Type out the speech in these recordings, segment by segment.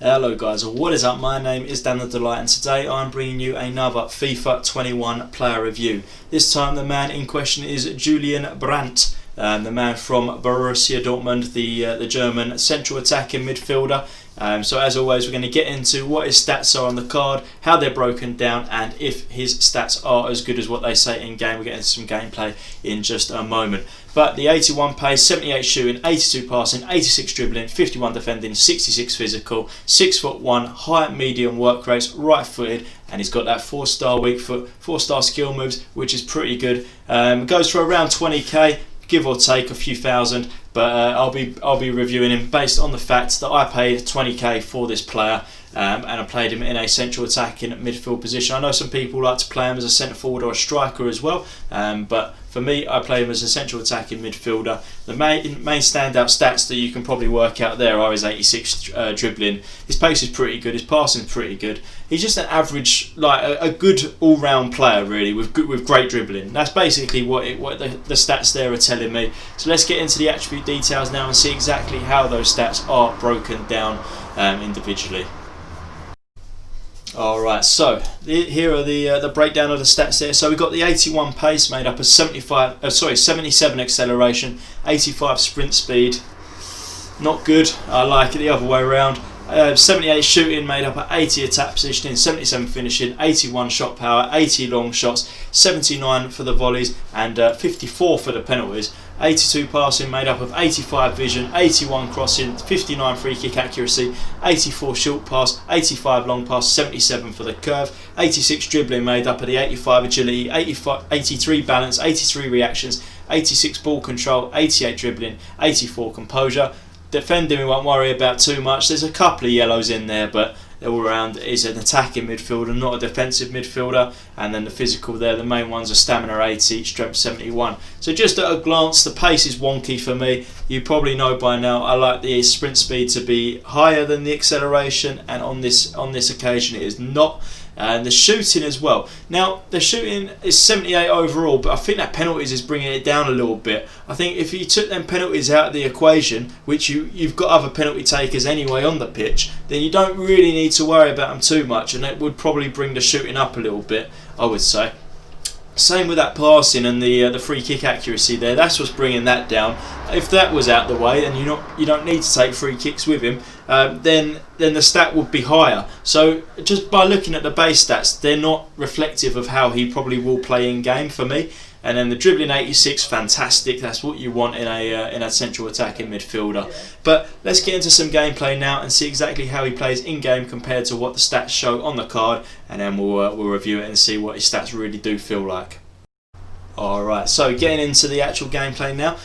Hello guys, what is up? My name is Dan the Delight and today I'm bringing you another FIFA 21 player review. This time the man in question is Julian Brandt, the man from Borussia Dortmund, the German central attacking midfielder. So as always we're going to get into what his stats are on the card, how they're broken down and if his stats are as good as what they say in game. We'll get into some gameplay in just a moment. But the 81 pace, 78 shooting, 82 passing, 86 dribbling, 51 defending, 66 physical, 6'1", high medium work rates, right footed, and he's got that 4-star weak foot, 4-star skill moves, which is pretty good. Goes for around 20k, give or take a few thousand, but I'll be reviewing him based on the fact that I paid 20k for this player. And I played him in a central attacking midfield position. I know some people like to play him as a centre forward or a striker as well, but for me I play him as a central attacking midfielder. The main standout stats that you can probably work out there are his 86 dribbling. His pace is pretty good, his passing is pretty good. He's just an average, like a good all-round player really, with great dribbling. That's basically what the stats there are telling me. So let's get into the attribute details now and see exactly how those stats are broken down individually. Alright, so here are the breakdown of the stats there. So we've got the 81 pace made up of 77 acceleration, 85 sprint speed. Not good, I like it the other way around. 78 shooting made up of 80 attack positioning, 77 finishing, 81 shot power, 80 long shots, 79 for the volleys and 54 for the penalties. 82 passing made up of 85 vision, 81 crossing, 59 free kick accuracy, 84 short pass, 85 long pass, 77 for the curve, 86 dribbling made up of the 85 agility, 83 balance, 83 reactions, 86 ball control, 88 dribbling, 84 composure. Defending we won't worry about too much. There's a couple of yellows in there, but all around is an attacking midfielder, not a defensive midfielder. And then the physical there, the main ones are stamina 80, strength 71. So just at a glance, the pace is wonky for me. You probably know by now I like the sprint speed to be higher than the acceleration, and on this occasion it is not. And the shooting as well. Now the shooting is 78 overall, but I think that penalties is bringing it down a little bit. I think if you took them penalties out of the equation, which you've got other penalty takers anyway on the pitch, then you don't really need to worry about them too much, and it would probably bring the shooting up a little bit, I would say. Same with that passing and the free kick accuracy there. That's what's bringing that down. If that was out the way, and you don't need to take free kicks with him, then the stat would be higher. So just by looking at the base stats, they're not reflective of how he probably will play in game for me. And then the dribbling 86, fantastic. That's what you want in a central attacking midfielder. But let's get into some gameplay now and see exactly how he plays in game compared to what the stats show on the card, and then we'll review it and see what his stats really do feel like. Alright, so getting into the actual gameplay now.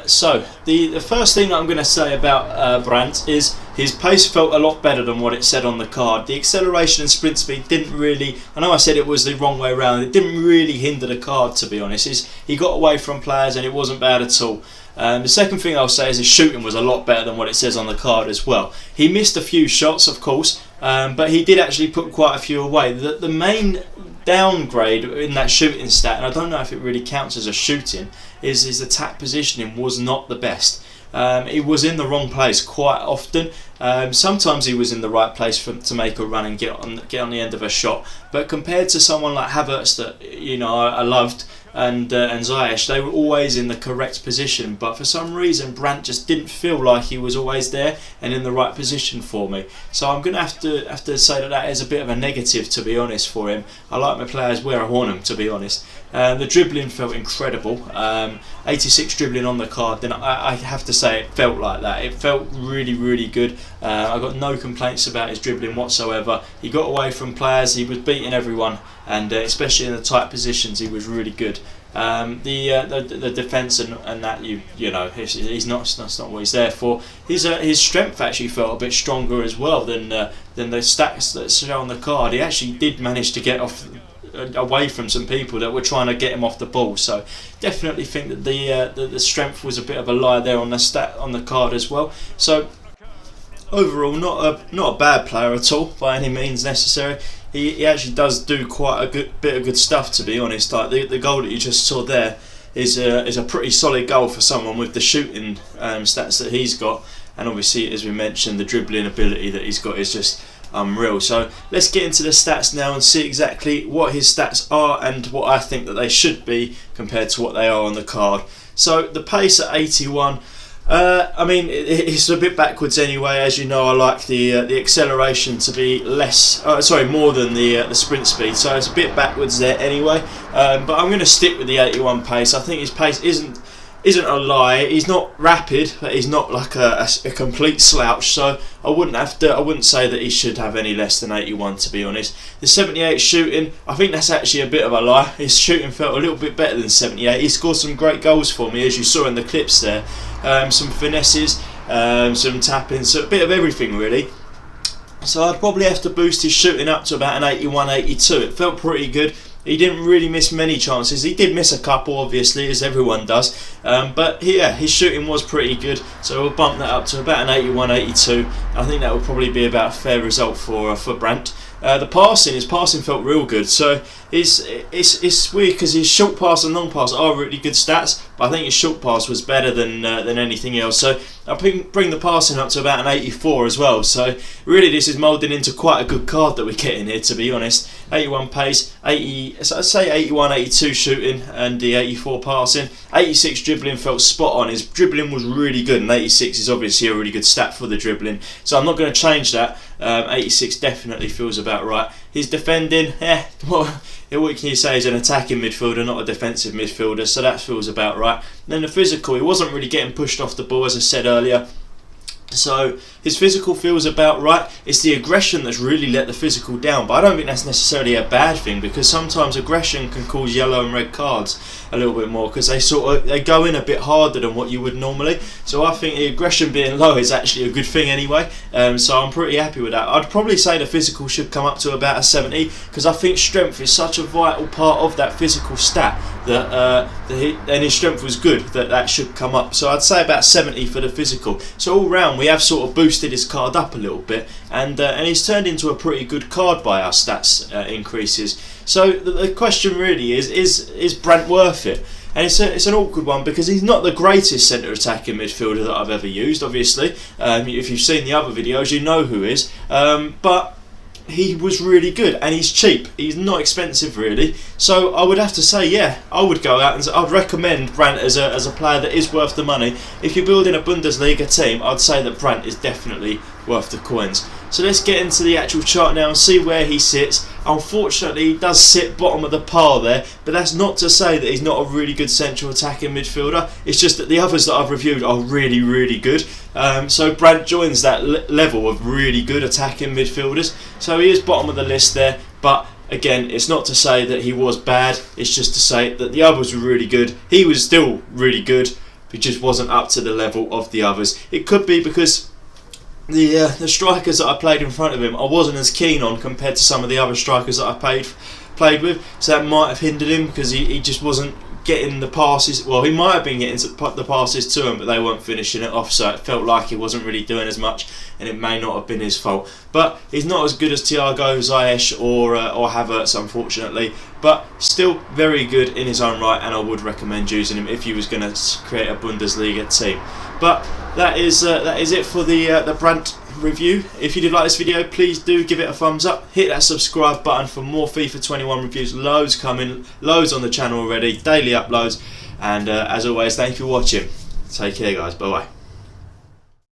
So the first thing that I'm going to say about Brandt is his pace felt a lot better than what it said on the card. The acceleration and sprint speed didn't really, I know I said it was the wrong way around, it didn't really hinder the card, to be honest. He got away from players and it wasn't bad at all. The second thing I'll say is his shooting was a lot better than what it says on the card as well. He missed a few shots, of course, but he did actually put quite a few away. The main downgrade in that shooting stat, and I don't know if it really counts as a shooting, is his attack positioning was not the best. He was in the wrong place quite often. Sometimes he was in the right place to make a run and get on the end of a shot. But compared to someone like Havertz that I loved, and Ziyech, they were always in the correct position. But for some reason, Brandt just didn't feel like he was always there and in the right position for me. So I'm going to have to say that is a bit of a negative, to be honest, for him. I like my players where I want them, to be honest. The dribbling felt incredible. 86 dribbling on the card, then I have to say it felt like that. It felt really, really good. I got no complaints about his dribbling whatsoever. He got away from players, he was beating everyone, and especially in the tight positions he was really good. The defence and that he's not what he's there for. His strength actually felt a bit stronger as well than the stats that show on the card. He actually did manage to get away from some people that were trying to get him off the ball. So definitely think that the strength was a bit of a lie there on the stat on the card as well. So overall, not a bad player at all by any means necessary. He actually does do quite a good bit of good stuff, to be honest. Like the goal that you just saw there is a pretty solid goal for someone with the shooting stats that he's got. and obviously, as we mentioned, the dribbling ability that he's got is just unreal. So let's get into the stats now and see exactly what his stats are and what I think that they should be compared to what they are on the card. So the pace at 81, I mean, it's a bit backwards anyway. As you know, I like the acceleration to be more than the sprint speed, so it's a bit backwards there anyway. But I'm going to stick with the 81 pace. I think his pace isn't a lie. He's not rapid, but he's not like a complete slouch. So I wouldn't say that he should have any less than 81, to be honest. The 78 shooting, I think that's actually a bit of a lie. His shooting felt a little bit better than 78. He scored some great goals for me, as you saw in the clips there. Some finesses, some tappings, so a bit of everything really. So I'd probably have to boost his shooting up to about an 81, 82. It felt pretty good. He didn't really miss many chances. He did miss a couple, obviously, as everyone does. But yeah, his shooting was pretty good. So we'll bump that up to about an 81, 82. I think that would probably be about a fair result for Brandt. His passing felt real good. So it's weird because his short pass and long pass are really good stats, but I think his short pass was better than anything else. So I'll bring the passing up to about an 84 as well. So really, this is moulding into quite a good card that we're getting here, to be honest. 81 pace, so I'd say 81, 82 shooting, and the 84 passing. 86 dribbling felt spot on. His dribbling was really good, and 86 is obviously a really good stat for the dribbling. So I'm not going to change that. 86 definitely feels about right. His defending, what can you say? He's an attacking midfielder, not a defensive midfielder, so that feels about right. And then the physical, he wasn't really getting pushed off the ball, as I said earlier. So his physical feels about right. It's the aggression that's really let the physical down, but I don't think that's necessarily a bad thing, because sometimes aggression can cause yellow and red cards a little bit more, because they go in a bit harder than what you would normally. So I think the aggression being low is actually a good thing anyway. So I'm pretty happy with that. I'd probably say the physical should come up to about a 70, because I think strength is such a vital part of that physical stat that and his strength was good, that should come up. So I'd say about 70 for the physical. So all round we have sort of boosted his card up a little bit, and he's turned into a pretty good card by our stats increases. So the question really is Brandt worth it? And it's an awkward one, because he's not the greatest centre attacking midfielder that I've ever used, obviously. If you've seen the other videos, you know who is. But he was really good, and he's cheap. He's not expensive really. So I would have to say, yeah, I would go out and I'd recommend Brandt as a player that is worth the money. If you're building a Bundesliga team, I'd say that Brandt is definitely worth the coins. So let's get into the actual chart now and see where he sits. Unfortunately, he does sit bottom of the pile there, but that's not to say that he's not a really good central attacking midfielder. It's just that the others that I've reviewed are really, really good. So Brandt joins that level of really good attacking midfielders. So he is bottom of the list there, but again, it's not to say that he was bad. It's just to say that the others were really good. He was still really good, but he just wasn't up to the level of the others. It could be because the strikers that I played in front of him I wasn't as keen on compared to some of the other strikers that I played with, so that might have hindered him, because he just wasn't getting the passes. Well, he might have been getting the passes to him, but they weren't finishing it off, so it felt like he wasn't really doing as much, and it may not have been his fault. But he's not as good as Thiago, Ziyech or Havertz, unfortunately, but still very good in his own right, and I would recommend using him if you was going to create a Bundesliga team. But that is it for the Brandt review. If you did like this video, please do give it a thumbs up, hit that subscribe button for more FIFA 21 reviews. Loads coming, loads on the channel already, daily uploads, and as always, thank you for watching. Take care guys, bye bye.